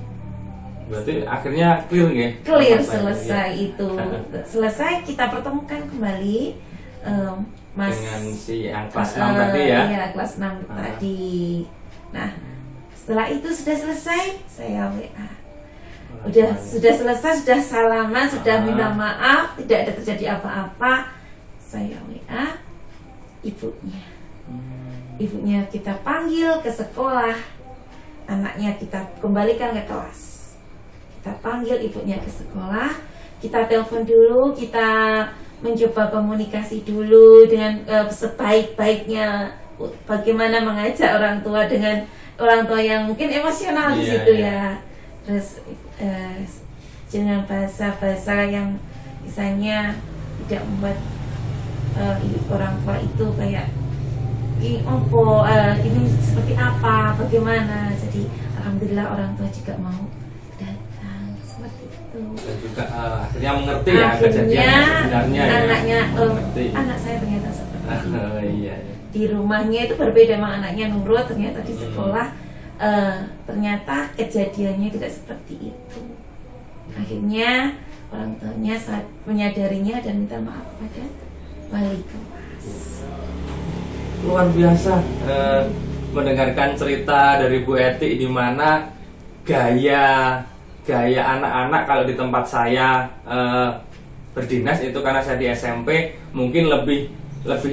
Speaker 1: Berarti akhirnya clear ya?
Speaker 3: Clear, selesai itu. Selesai, kita pertemukan kembali Mas
Speaker 1: dengan si yang kelas 6 tadi ya?
Speaker 3: Iya, kelas 6 tadi. Nah, setelah itu sudah selesai, saya WA. Sudah selesai, sudah salaman, sudah minta maaf, tidak ada terjadi apa-apa. Saya WA ibunya. Ibunya kita panggil ke sekolah, anaknya kita kembalikan ke kelas. Kita panggil ibunya ke sekolah, kita telepon dulu, kita mencoba komunikasi dulu dengan sebaik-baiknya, bagaimana mengajak orang tua dengan orang tua yang mungkin emosional di situ ya. Terus dengan bahasa-bahasa yang misalnya tidak membuat orang tua itu kayak ini seperti apa, bagaimana. Jadi alhamdulillah orang tua juga mau datang seperti itu.
Speaker 1: Dan juga akhirnya mengerti ya kejadian sebenarnya
Speaker 3: anaknya,
Speaker 1: ya.
Speaker 3: Anak saya ternyata seperti itu.
Speaker 1: Iya.
Speaker 3: Di rumahnya itu berbeda sama anaknya Nurul, ternyata di sekolah ternyata kejadiannya tidak seperti itu. Akhirnya orang tuanya saat menyadarinya dan minta maaf pada wali kelas.
Speaker 1: Luar biasa mendengarkan cerita dari Bu Eti, di mana gaya anak-anak kalau di tempat saya berdinas itu, karena saya di SMP, mungkin lebih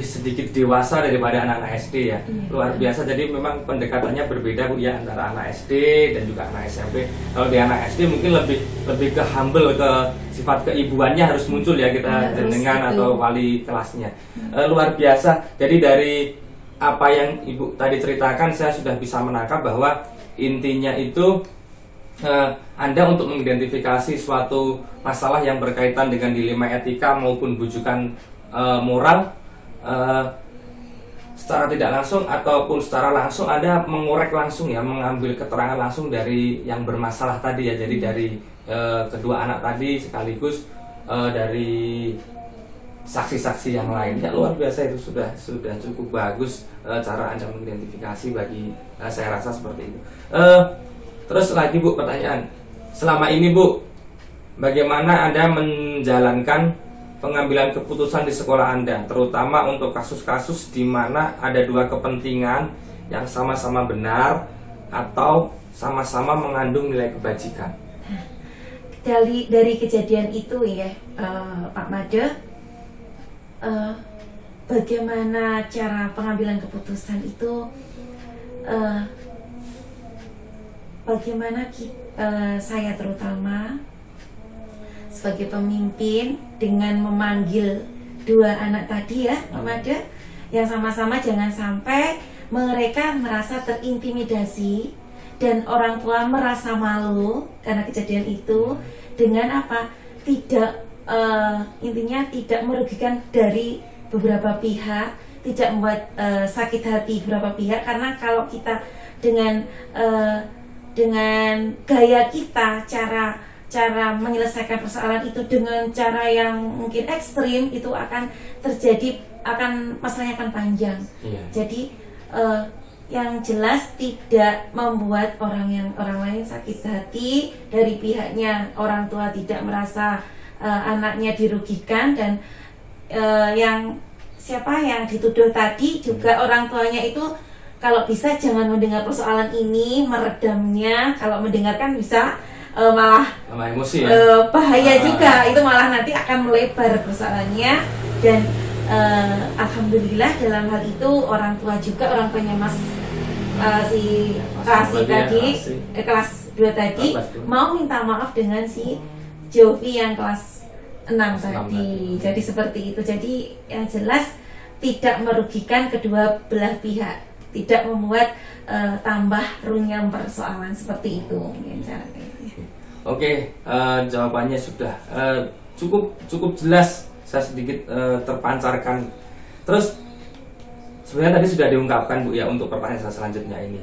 Speaker 1: sedikit dewasa daripada anak-anak SD ya. Luar biasa. Jadi memang pendekatannya berbeda Bu ya, antara anak SD dan juga anak SMP. Kalau di anak SD mungkin lebih ke humble, ke sifat keibuannya harus muncul ya, kita dengan atau wali kelasnya. Luar biasa. Jadi dari apa yang Ibu tadi ceritakan, saya sudah bisa menangkap bahwa intinya itu Anda untuk mengidentifikasi suatu masalah yang berkaitan dengan dilema etika maupun bujukan moral, secara tidak langsung ataupun secara langsung Anda mengorek langsung ya, mengambil keterangan langsung dari yang bermasalah tadi ya. Jadi dari kedua anak tadi sekaligus dari saksi-saksi yang lain. Ya, luar biasa, itu sudah cukup bagus cara Anda mengidentifikasi, bagi saya rasa seperti itu. Terus lagi Bu, pertanyaan. Selama ini Bu, bagaimana Anda menjalankan pengambilan keputusan di sekolah Anda, terutama untuk kasus-kasus di mana ada dua kepentingan yang sama-sama benar atau sama-sama mengandung nilai kebajikan?
Speaker 3: Dari kejadian itu ya, Pak Made, bagaimana cara pengambilan keputusan itu, bagaimana saya terutama sebagai pemimpin dengan memanggil dua anak tadi ya Pak Made, yang sama-sama jangan sampai mereka merasa terintimidasi dan orang tua merasa malu karena kejadian itu dengan apa? Tidak intinya tidak merugikan dari beberapa pihak, tidak membuat sakit hati beberapa pihak, karena kalau kita dengan gaya kita, cara menyelesaikan persoalan itu dengan cara yang mungkin ekstrim, itu akan terjadi, masalahnya akan panjang. Jadi yang jelas tidak membuat orang lain sakit hati, dari pihaknya orang tua tidak merasa anaknya dirugikan, dan yang dituduh tadi juga orang tuanya itu kalau bisa jangan mendengar persoalan ini, meredamnya. Kalau mendengarkan bisa malah
Speaker 1: emosi
Speaker 3: bahaya juga, itu malah nanti akan melebar persoalannya. Dan alhamdulillah dalam hal itu orang tuanya Mas si Rasi tadi, kelas 2 tadi mau minta maaf dengan si Jovi yang kelas 6 tadi. Jadi seperti itu. Jadi yang jelas tidak merugikan kedua belah pihak, tidak membuat tambah runyam persoalan, seperti itu mungkin caranya.
Speaker 1: Oke, jawabannya sudah cukup jelas, saya sedikit terpancarkan. Terus sebenarnya tadi sudah diungkapkan Bu ya untuk pertanyaan saya selanjutnya ini.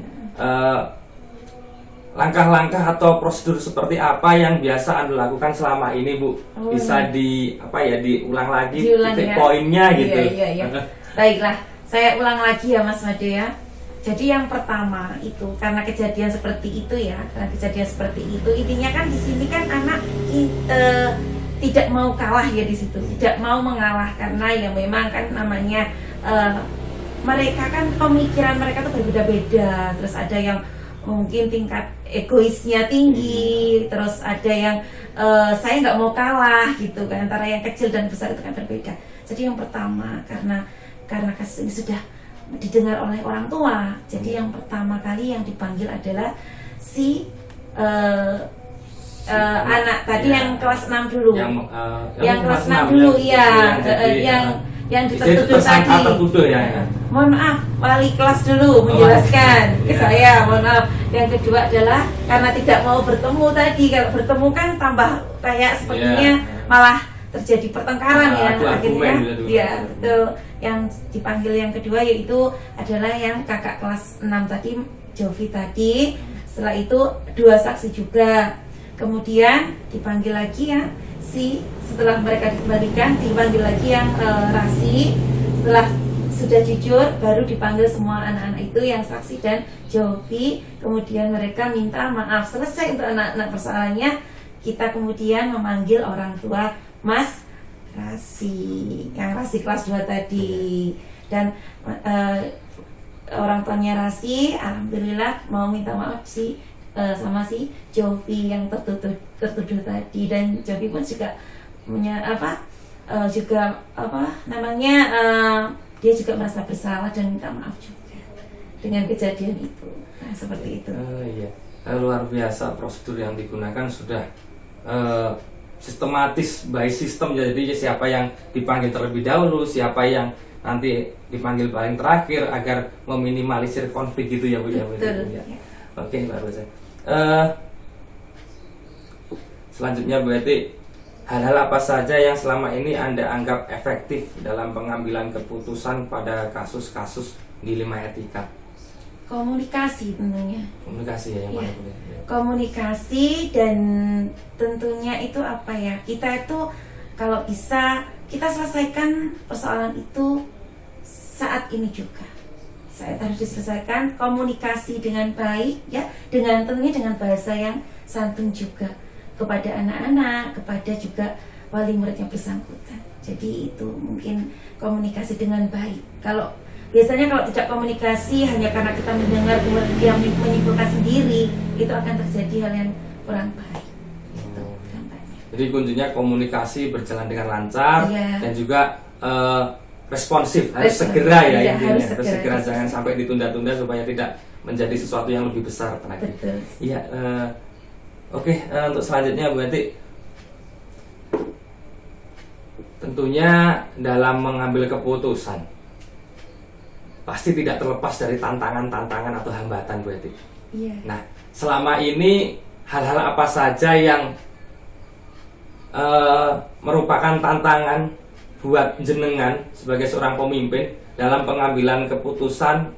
Speaker 1: Langkah-langkah atau prosedur seperti apa yang biasa Anda lakukan selama ini, Bu? Bisa diulang lagi titik poinnya gitu.
Speaker 3: Iya. Baiklah, saya ulang lagi ya Mas Made ya. Jadi yang pertama itu karena kejadian seperti itu ya, intinya kan di sini kan anak tidak mau kalah ya di situ, tidak mau mengalah, karena ya memang kan namanya mereka kan pemikiran mereka tuh berbeda-beda. Terus ada yang mungkin tingkat egoisnya tinggi, terus ada yang saya nggak mau kalah gitu kan, antara yang kecil dan besar itu kan berbeda. Jadi yang pertama karena kasus ini sudah didengar oleh orang tua, jadi yang pertama kali yang dipanggil adalah si anak tadi yang kelas 6 dulu, yang kelas 6 dulu ya, yang dituduh tadi.
Speaker 1: Ya.
Speaker 3: Mohon maaf, wali kelas dulu menjelaskan ke saya. Mohon maaf. Yang kedua adalah karena tidak mau bertemu tadi. Kalau bertemu kan tambah kayak sepertinya malah terjadi pertengkaran ya akhirnya. Iya, betul. Yang dipanggil yang kedua yaitu adalah yang kakak kelas 6 tadi, Jovi tadi. Setelah itu 2 saksi juga. Kemudian dipanggil lagi ya setelah mereka dikembalikan, dipanggil lagi yang Rasi. Setelah sudah jujur, baru dipanggil semua anak-anak itu yang saksi dan Jovi. Kemudian mereka minta maaf. Selesai untuk anak-anak persoalannya, kita kemudian memanggil orang tua Mas Rasi, yang Rasi kelas 2 tadi. Dan orang tuanya Rasi alhamdulillah mau minta maaf sama si Jovi yang tertuduh tadi. Dan Jovi pun juga punya dia juga merasa bersalah dan minta maaf juga dengan kejadian itu. Nah, seperti itu.
Speaker 1: Iya. Luar biasa prosedur yang digunakan, sudah sistematis by system. Jadi siapa yang dipanggil terlebih dahulu, siapa yang nanti dipanggil paling terakhir, agar meminimalisir konflik gitu ya Bu ya.
Speaker 3: Betul.
Speaker 1: Oke, luar biasa. Selanjutnya berarti hal-hal apa saja yang selama ini Anda anggap efektif dalam pengambilan keputusan pada kasus-kasus dilema etika?
Speaker 3: Komunikasi tentunya.
Speaker 1: Komunikasi ya yang paling penting.
Speaker 3: Komunikasi, dan tentunya itu apa ya? Kita itu kalau bisa kita selesaikan persoalan itu saat ini juga. Saya harus diselesaikan, komunikasi dengan baik ya, tentunya dengan bahasa yang santun juga kepada anak-anak, kepada juga wali murid yang bersangkutan. Jadi itu mungkin komunikasi dengan baik. Kalau biasanya kalau tidak komunikasi hanya karena kita mendengar kemudian menyimpulkan sendiri, itu akan terjadi hal yang kurang baik. Gitu,
Speaker 1: jadi kuncinya komunikasi berjalan dengan lancar, dan juga responsif, harus segera ya intinya, harus segera, jangan sampai ditunda-tunda supaya tidak menjadi sesuatu yang lebih besar lagi.
Speaker 3: Betul.
Speaker 1: Iya. Oke, untuk selanjutnya berarti tentunya dalam mengambil keputusan pasti tidak terlepas dari tantangan-tantangan atau hambatan, Bu Eti.
Speaker 3: Iya.
Speaker 1: Nah, selama ini hal-hal apa saja yang merupakan tantangan buat jenengan sebagai seorang pemimpin dalam pengambilan keputusan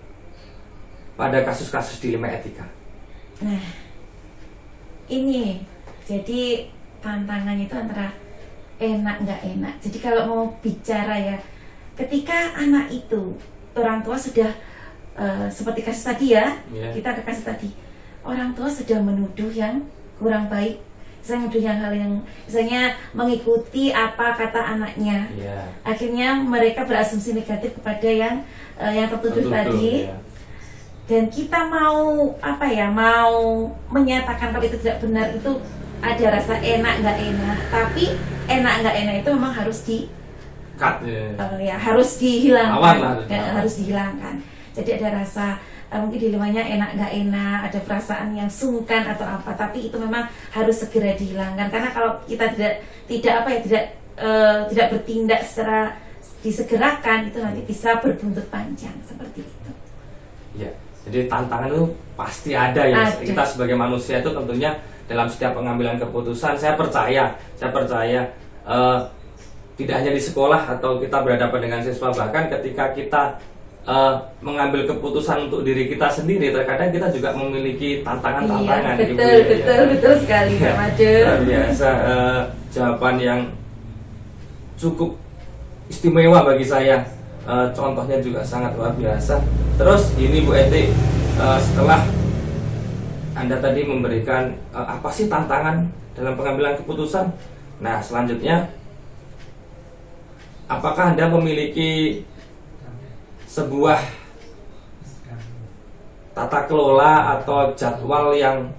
Speaker 1: pada kasus-kasus dilema etika?
Speaker 3: Nah, ini jadi tantangannya itu antara enak nggak enak. Jadi kalau mau bicara ya, ketika anak itu orang tua sudah seperti kasus tadi ya, kita ke kasus tadi, orang tua sudah menuduh yang kurang baik, misalnya menuduh yang hal yang misalnya mengikuti apa kata anaknya, akhirnya mereka berasumsi negatif kepada yang tertuduh tadi. Dan kita mau apa ya, mau menyatakan kalau itu tidak benar, itu ada rasa enak nggak enak. Tapi enak nggak enak itu memang harus harus dihilangkan, harus dihilangkan. Jadi ada rasa mungkin dilemanya enak nggak enak, ada perasaan yang sungkan atau apa. Tapi itu memang harus segera dihilangkan, karena kalau kita tidak bertindak secara disegerakan, itu nanti bisa berbuntut panjang seperti itu.
Speaker 1: Ya. Jadi tantangan itu pasti ada ya. Kita sebagai manusia itu tentunya dalam setiap pengambilan keputusan, saya percaya tidak hanya di sekolah atau kita berhadapan dengan siswa, bahkan ketika kita mengambil keputusan untuk diri kita sendiri, terkadang kita juga memiliki tantangan-tantangan.
Speaker 3: Betul sekali, Pak Made.
Speaker 1: Luar biasa, jawaban yang cukup istimewa bagi saya. Contohnya juga sangat luar biasa. Terus ini Bu Eti, setelah Anda tadi memberikan apa sih tantangan dalam pengambilan keputusan, nah selanjutnya apakah Anda memiliki sebuah tata kelola atau jadwal yang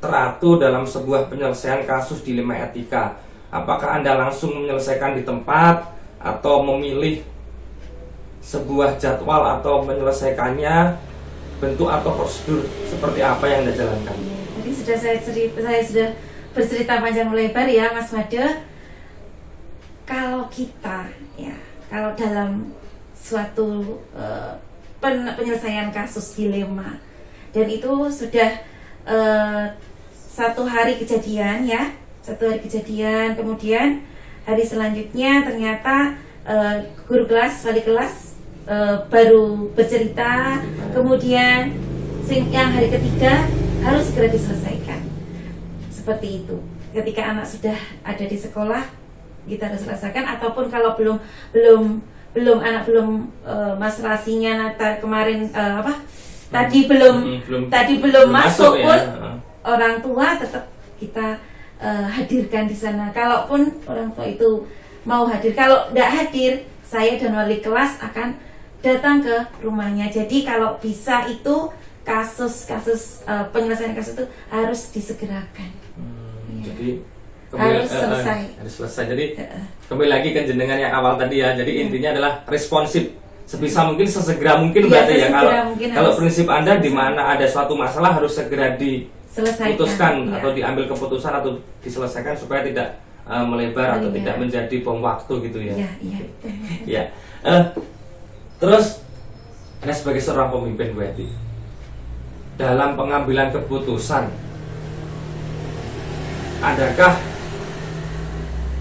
Speaker 1: teratur dalam sebuah penyelesaian kasus dilema etika? Apakah Anda langsung menyelesaikan di tempat atau memilih sebuah jadwal atau menyelesaikannya, bentuk atau prosedur seperti apa yang Anda jalankan?
Speaker 3: Tadi saya sudah bercerita panjang lebar ya, Mas Made. Kalau kita ya, kalau dalam suatu penyelesaian kasus dilema, dan itu sudah satu hari kejadian ya, kemudian hari selanjutnya ternyata guru kelas, wali kelas baru bercerita, kemudian yang hari ketiga harus segera diselesaikan. Seperti itu. Ketika anak sudah ada di sekolah, kita harus selesaikan. Ataupun kalau anak belum masrasinya kemarin tadi belum masuk pun ya. Orang tua tetap kita hadirkan di sana. Kalaupun orang tua itu mau hadir, kalau tidak hadir, saya dan wali kelas akan datang ke rumahnya. Jadi kalau bisa itu penyelesaian kasus itu harus disegerakan.
Speaker 1: Jadi
Speaker 3: harus selesai.
Speaker 1: Jadi kembali lagi ke jenengan yang awal tadi ya. Jadi intinya adalah responsif, sebisa mungkin, sesegera mungkin berarti ya. Kalau prinsip Anda di mana ada suatu masalah harus segera diputuskan atau diambil keputusan atau diselesaikan supaya tidak melebar atau tidak menjadi bom waktu gitu ya. Iya. Terus Anda sebagai seorang pemimpin, Bu Eti, dalam pengambilan keputusan, adakah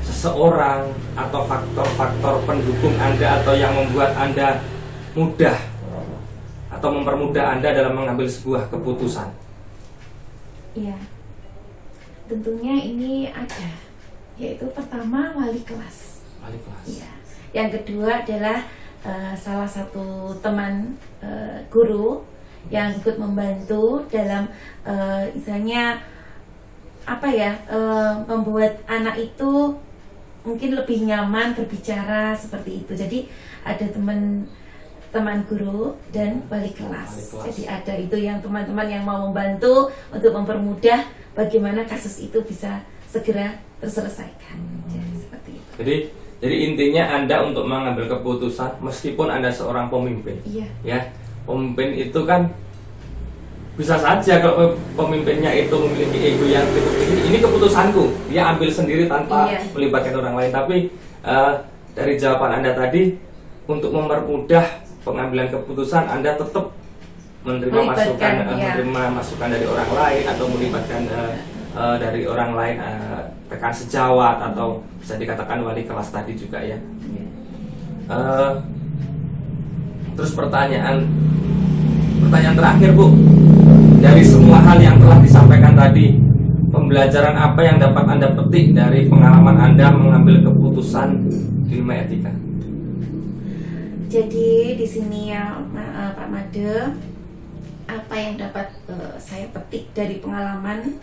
Speaker 1: seseorang atau faktor-faktor pendukung Anda atau yang membuat Anda mudah atau mempermudah Anda dalam mengambil sebuah keputusan?
Speaker 3: Iya, tentunya ini ada, yaitu pertama wali kelas. Iya. Yang kedua adalah salah satu teman guru yang ikut membantu dalam misalnya membuat anak itu mungkin lebih nyaman berbicara seperti itu. Jadi ada teman guru dan wali kelas. Jadi ada itu yang teman-teman yang mau membantu untuk mempermudah bagaimana kasus itu bisa segera terselesaikan. Jadi seperti itu.
Speaker 1: Jadi intinya Anda untuk mengambil keputusan, meskipun Anda seorang pemimpin, ya, pemimpin itu kan bisa saja kalau pemimpinnya itu memiliki ego yang tinggi, ini keputusanku, dia ambil sendiri tanpa melibatkan orang lain. Tapi dari jawaban Anda tadi, untuk mempermudah pengambilan keputusan Anda tetap menerima masukan dari orang lain atau melibatkan dari orang lain, rekan sejawat atau bisa dikatakan wali kelas tadi juga ya. Terus pertanyaan terakhir Bu, dari semua hal yang telah disampaikan tadi, pembelajaran apa yang dapat Anda petik dari pengalaman Anda mengambil keputusan di ilmu etika?
Speaker 3: Jadi di sini ya Pak Made, apa yang dapat saya petik dari pengalaman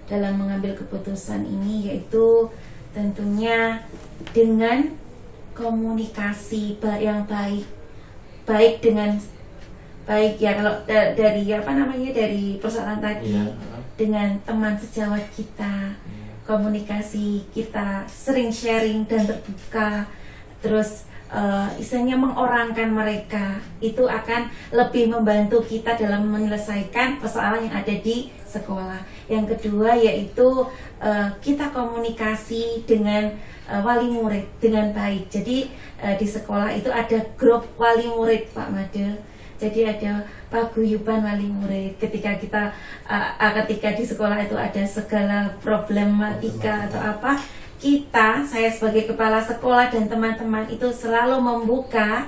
Speaker 3: dalam mengambil keputusan ini, yaitu tentunya dengan komunikasi yang baik dengan baik ya, kalau dari dari persoalan tadi dengan teman sejawat kita, komunikasi kita sering sharing dan terbuka, terus istilahnya mengorangkan mereka, itu akan lebih membantu kita dalam menyelesaikan persoalan yang ada di sekolah. Yang kedua yaitu kita komunikasi dengan wali murid dengan baik. Jadi di sekolah itu ada grup wali murid Pak Made. Jadi ada paguyuban wali murid. Ketika di sekolah itu ada segala problematika atau apa, saya sebagai kepala sekolah dan teman-teman itu selalu membuka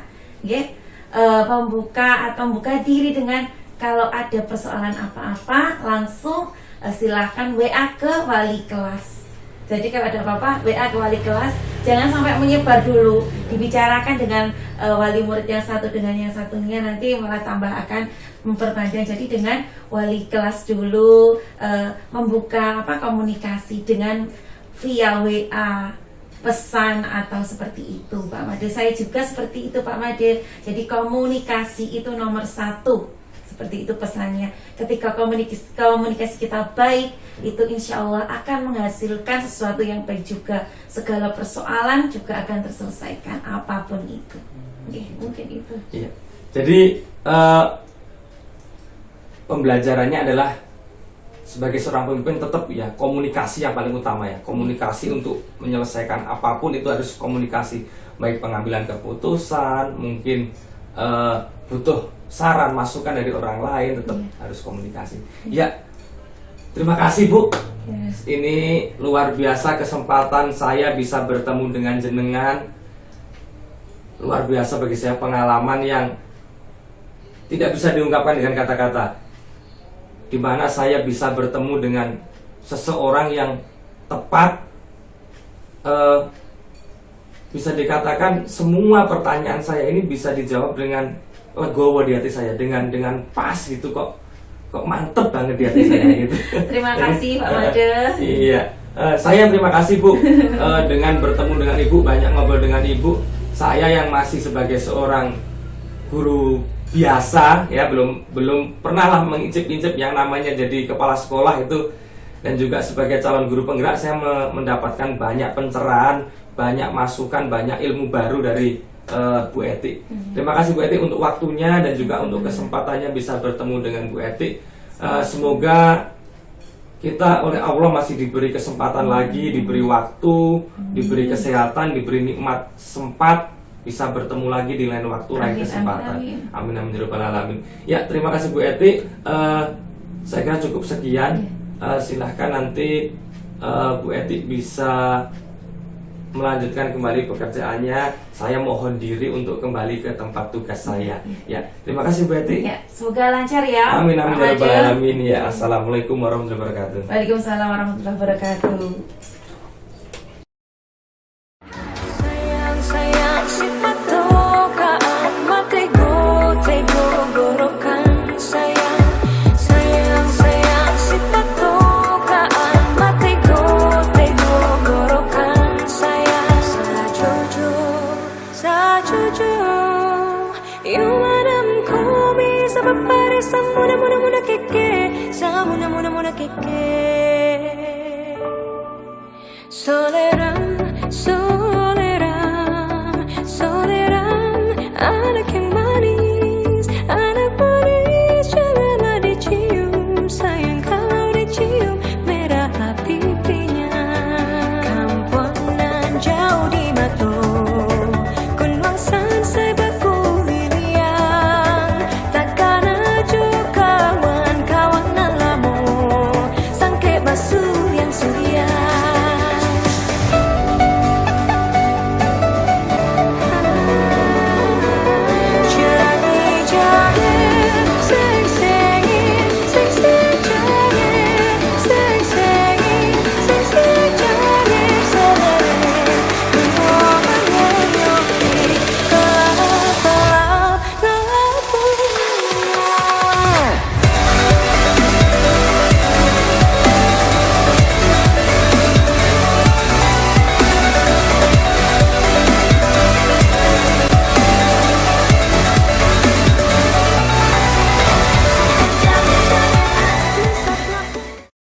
Speaker 3: diri dengan kalau ada persoalan apa-apa langsung silahkan WA ke wali kelas. Jadi kalau ada apa-apa WA ke wali kelas, jangan sampai menyebar dulu, dibicarakan dengan wali murid yang satu dengan yang satunya, nanti malah tambah akan memperpanjang. Jadi dengan wali kelas dulu membuka komunikasi dengan via WA, pesan atau seperti itu Pak Made. Saya juga seperti itu Pak Made. Jadi komunikasi itu nomor 1, seperti itu pesannya. Ketika komunikasi kita baik, itu insya Allah akan menghasilkan sesuatu yang baik juga. Segala persoalan juga akan terselesaikan, apapun itu. Mungkin itu.
Speaker 1: Iya. Jadi pembelajarannya adalah sebagai seorang pemimpin tetap ya komunikasi yang paling utama ya. Komunikasi untuk menyelesaikan apapun itu harus komunikasi, baik pengambilan keputusan, mungkin butuh saran masukan dari orang lain, tetap harus komunikasi. Ya, terima kasih Bu. Ini luar biasa kesempatan saya bisa bertemu dengan jenengan. Luar biasa bagi saya, pengalaman yang tidak bisa diungkapkan dengan kata-kata, di mana saya bisa bertemu dengan seseorang yang tepat, bisa dikatakan semua pertanyaan saya ini bisa dijawab dengan legowo di hati saya, dengan pas gitu, kok mantep banget di hati saya gitu.
Speaker 3: Terima kasih Pak Made.
Speaker 1: Iya, saya terima kasih Bu, dengan bertemu dengan Ibu, banyak ngobrol dengan Ibu. Saya yang masih sebagai seorang guru biasa ya, belum pernah lah mengincip-incip yang namanya jadi kepala sekolah itu, dan juga sebagai calon guru penggerak saya mendapatkan banyak pencerahan, banyak masukan, banyak ilmu baru dari Bu Eti. Terima kasih Bu Eti untuk waktunya dan juga untuk kesempatannya bisa bertemu dengan Bu Eti. Semoga kita oleh Allah masih diberi kesempatan lagi, diberi waktu, diberi kesehatan, diberi nikmat sempat bisa bertemu lagi di lain waktu, lain kesempatan. Amin amin ya rabbal alamin. Ya, terima kasih Bu Eti. Saya kira cukup sekian. Silahkan nanti Bu Eti bisa melanjutkan kembali pekerjaannya. Saya mohon diri untuk kembali ke tempat tugas saya. Ya, terima kasih Bu Eti.
Speaker 3: Ya, semoga lancar ya.
Speaker 1: Amin amin ya rabbal alamin. Ya, assalamualaikum warahmatullahi wabarakatuh.
Speaker 3: Waalaikumsalam warahmatullahi wabarakatuh.
Speaker 4: Soleram,